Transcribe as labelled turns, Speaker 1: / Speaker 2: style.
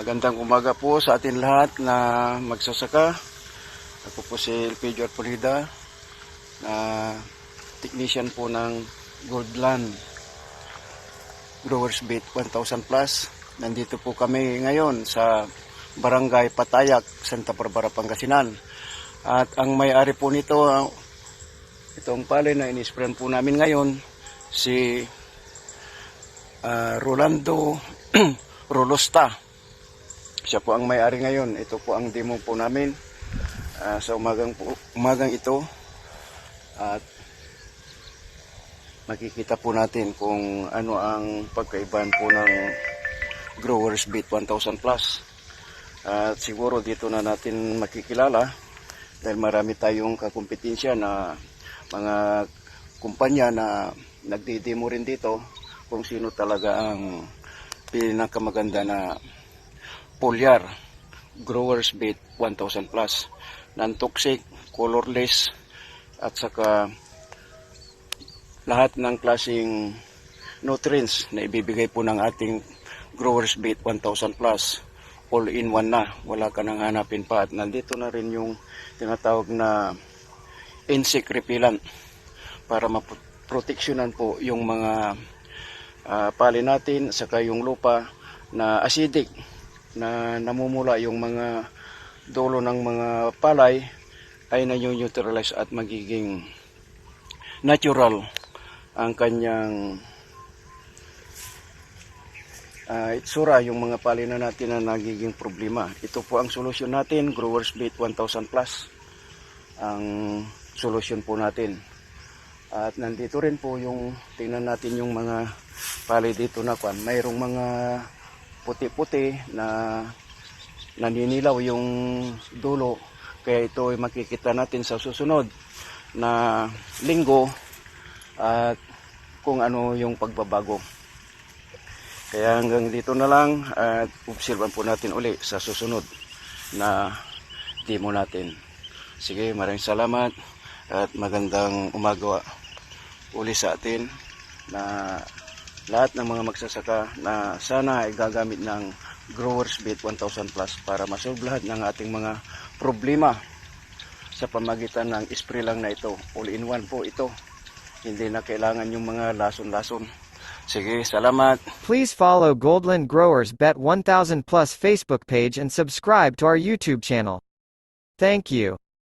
Speaker 1: Magandang umaga po sa atin lahat na magsasaka. Ako po si Elpidio Arpolida, na technician po ng Goldland Growers Beat 1000 Plus. Nandito po kami ngayon sa Barangay Patayak, Santa Barbara, Pangasinan. At ang may-ari po nito, itong palay na inisprayan po namin ngayon, si Rolando Rolosta. Siya po ang may-ari ngayon. Ito po ang demo po namin sa umagang ito. At makikita po natin kung ano ang pagkaibahan po ng Growers Beat 1000 Plus. At siguro dito na natin makikilala dahil marami tayong kakumpetensya na mga kumpanya na nagdi-demo rin dito kung sino talaga ang pinakamaganda na foliar Growers Beat 1000 Plus, non-toxic, colorless, at saka lahat ng klaseng nutrients na ibibigay po ng ating Growers Beat 1000 Plus. All-in-one na, wala ka nang hanapin pa. At nandito na rin yung tinatawag na insect repellent para maproteksyonan po yung mga pali natin, saka yung lupa na acidic, na namumula yung mga dulo ng mga palay ay na-neutralize at magiging natural ang kanyang itsura, yung mga palay na natin na nagiging problema. Ito po ang solusyon natin, Growers Beat 1000 Plus, ang solusyon po natin. At nandito rin po yung, tingnan natin yung mga palay dito na mayroong mga puti-puti na naninilaw yung dulo, kaya ito ay makikita natin sa susunod na linggo at kung ano yung pagbabago. Kaya hanggang dito na lang at obserban po natin uli sa susunod na demo natin. Sige, maraming salamat at magandang umaga uli sa atin na lahat ng mga magsasaka na sana ay gagamit ng Growers Beat 1000 Plus para masolve lahat ng ating mga problema sa pamagitan ng spray lang na ito. All-in-one po ito. Hindi na kailangan yung mga lason-lason. Sige, salamat.
Speaker 2: Please follow Goldland Growers Bet 1000 Plus Facebook page and subscribe to our YouTube channel. Thank you.